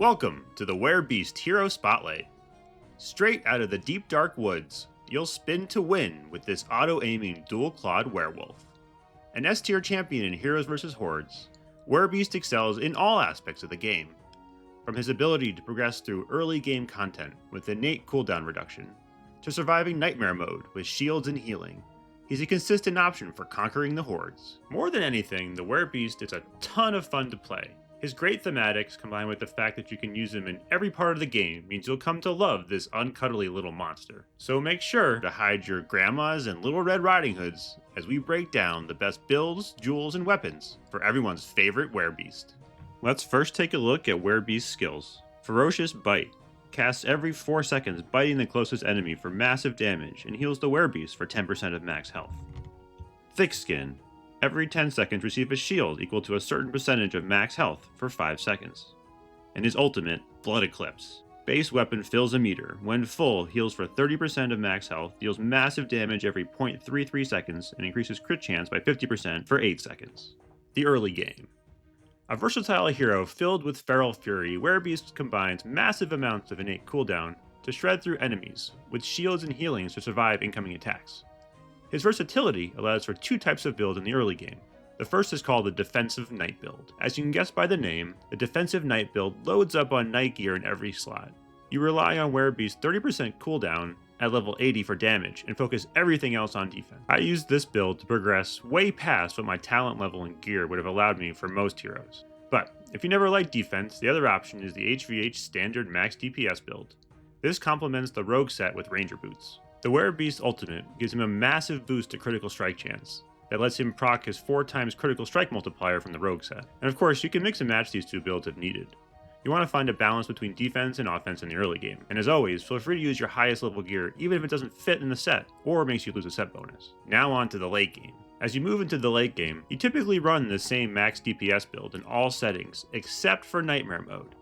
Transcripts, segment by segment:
Welcome to the Werebeast Hero Spotlight. Straight out of the deep dark woods, you'll spin to win with this auto-aiming dual-clawed werewolf. An S-tier champion in Heroes vs. Hordes, Werebeast excels in all aspects of the game. From his ability to progress through early game content with innate cooldown reduction, to surviving Nightmare mode with shields and healing, he's a consistent option for conquering the Hordes. More than anything, the Werebeast is a ton of fun to play. His great thematics, combined with the fact that you can use him in every part of the game, means you'll come to love this uncuddly little monster. So make sure to hide your grandmas and little Red Riding Hoods as we break down the best builds, jewels, and weapons for everyone's favorite Werebeast. Let's first take a look at Werebeast's skills. Ferocious Bite. Casts every 4 seconds, biting the closest enemy for massive damage, and heals the Werebeast for 10% of max health. Thick Skin. Every 10 seconds receive a shield equal to a certain percentage of max health for 5 seconds. And his ultimate, Blood Eclipse. Base weapon fills a meter. When full, heals for 30% of max health, deals massive damage every 0.33 seconds, and increases crit chance by 50% for 8 seconds. The early game. A versatile hero filled with feral fury, Werebeast combines massive amounts of innate cooldown to shred through enemies, with shields and healings to survive incoming attacks. His versatility allows for 2 types of build in the early game. The first is called the Defensive Knight build. As you can guess by the name, the Defensive Knight build loads up on Knight gear in every slot. You rely on Werebeast's 30% cooldown at level 80 for damage and focus everything else on defense. I used this build to progress way past what my talent level and gear would have allowed me for most heroes. But if you never liked defense, the other option is the HVH standard max DPS build. This complements the rogue set with ranger boots. The Werebeast ultimate gives him a massive boost to critical strike chance that lets him proc his 4 times critical strike multiplier from the rogue set. And of course, you can mix and match these 2 builds if needed. You want to find a balance between defense and offense in the early game, and as always, feel free to use your highest level gear even if it doesn't fit in the set or makes you lose a set bonus. Now on to the late game. As you move into the late game, you typically run the same max DPS build in all settings except for Nightmare mode.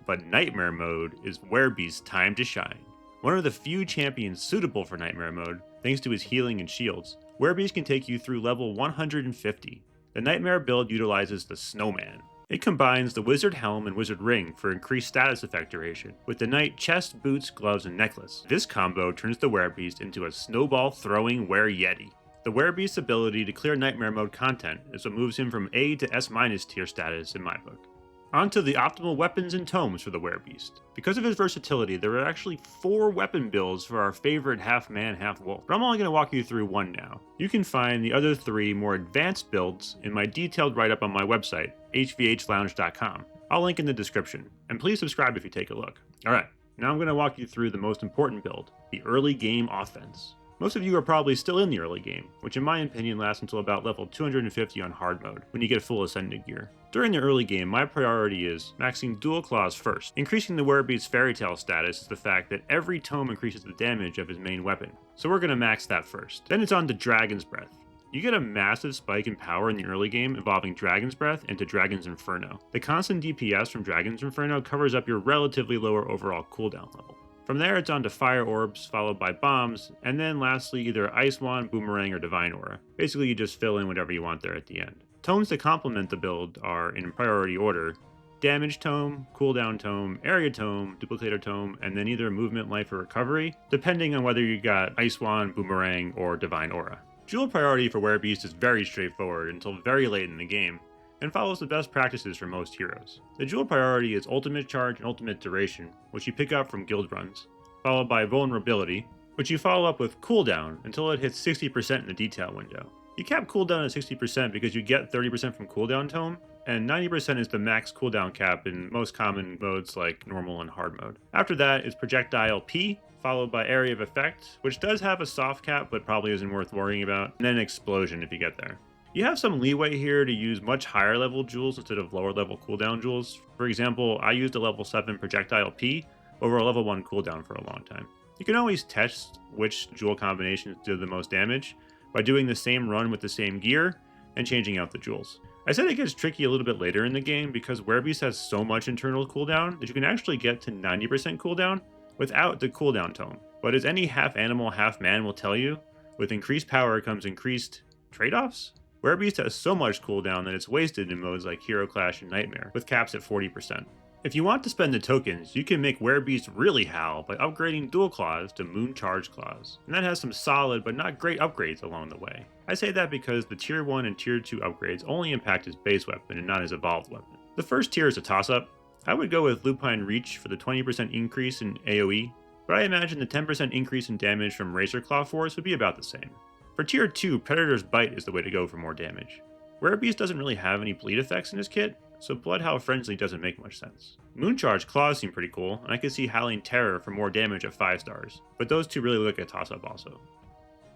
But Nightmare mode is Werebeast's time to shine. One of the few champions suitable for Nightmare mode, thanks to his healing and shields, Werebeast can take you through level 150. The Nightmare build utilizes the Snowman. It combines the Wizard Helm and Wizard Ring for increased status effect duration, with the Knight chest, boots, gloves, and necklace. This combo turns the Werebeast into a snowball-throwing Were-Yeti. The Werebeast's ability to clear Nightmare mode content is what moves him from A to S- tier status in my book. On to the optimal weapons and tomes for the Werebeast. Because of his versatility, there are actually 4 weapon builds for our favorite half-man, half-wolf, but I'm only going to walk you through 1 now. You can find the other 3 more advanced builds in my detailed write-up on my website, hvhlounge.com. I'll link in the description, and please subscribe if you take a look. Alright, now I'm going to walk you through the most important build, the early game offense. Most of you are probably still in the early game, which in my opinion lasts until about level 250 on hard mode, when you get full ascended gear. During the early game, my priority is maxing dual claws first. Increasing the Werebeast's fairy tale status is the fact that every tome increases the damage of his main weapon, so we're going to max that first. Then it's on to Dragon's Breath. You get a massive spike in power in the early game involving Dragon's Breath into Dragon's Inferno. The constant DPS from Dragon's Inferno covers up your relatively lower overall cooldown level. From there, it's on to Fire Orbs, followed by Bombs, and then lastly either Ice Wand, Boomerang, or Divine Aura. Basically, you just fill in whatever you want there at the end. Tomes that complement the build are, in priority order, Damage Tome, Cooldown Tome, Area Tome, Duplicator Tome, and then either Movement, Life, or Recovery, depending on whether you got Ice Wand, Boomerang, or Divine Aura. Jewel priority for Werebeast is very straightforward until very late in the game, and follows the best practices for most heroes. The jewel priority is Ultimate Charge and Ultimate Duration, which you pick up from guild runs, followed by Vulnerability, which you follow up with Cooldown until it hits 60% in the detail window. You cap cooldown at 60% because you get 30% from Cooldown Tome, and 90% is the max cooldown cap in most common modes like normal and hard mode. After that is Projectile P, followed by Area of Effect, which does have a soft cap but probably isn't worth worrying about, and then Explosion if you get there. You have some leeway here to use much higher level jewels instead of lower level cooldown jewels. For example, I used a level 7 Projectile P over a level 1 cooldown for a long time. You can always test which jewel combinations do the most damage by doing the same run with the same gear and changing out the jewels. I said it gets tricky a little bit later in the game because Werebeast has so much internal cooldown that you can actually get to 90% cooldown without the cooldown tome. But as any half animal, half man will tell you, with increased power comes increased trade-offs? Werebeast has so much cooldown that it's wasted in modes like Hero Clash and Nightmare, with caps at 40%. If you want to spend the tokens, you can make Werebeast really howl by upgrading dual claws to moon charge claws, and that has some solid but not great upgrades along the way. I say that because the tier 1 and tier 2 upgrades only impact his base weapon and not his evolved weapon. The first tier is a toss up. I would go with Lupine Reach for the 20% increase in AoE, but I imagine the 10% increase in damage from Razor Claw Force would be about the same. For tier 2, Predator's Bite is the way to go for more damage. Werebeast doesn't really have any bleed effects in his kit, so Bloodhowl Frenzy doesn't make much sense. Mooncharge Claws seem pretty cool, and I could see Howling Terror for more damage at 5 stars, but those two really look like a toss-up also.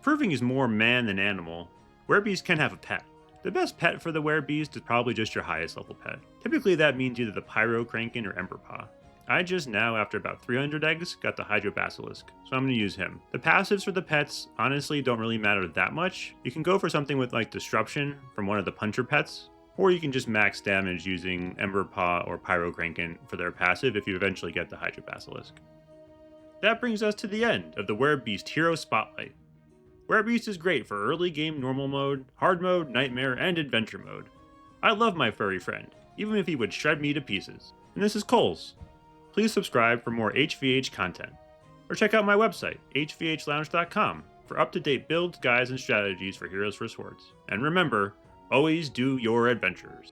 Proving he's more man than animal, Werebeast can have a pet. The best pet for the Werebeast is probably just your highest level pet. Typically that means either the Pyro Kraken or Ember Paw. I just now, after about 300 eggs, got the Hydro Basilisk, so I'm going to use him. The passives for the pets honestly don't really matter that much. You can go for something with like Disruption from one of the Puncher pets, or you can just max damage using Ember Paw or Pyro Kraken for their passive if you eventually get the Hydro Basilisk. That brings us to the end of the Werebeast Hero Spotlight. Werebeast is great for early game normal mode, hard mode, nightmare, and adventure mode. I love my furry friend, even if he would shred me to pieces. And this is Coles. Please subscribe for more HVH content, or check out my website, hvhlounge.com, for up-to-date builds, guides, and strategies for Heroes vs. Hordes. And remember, always do your adventures.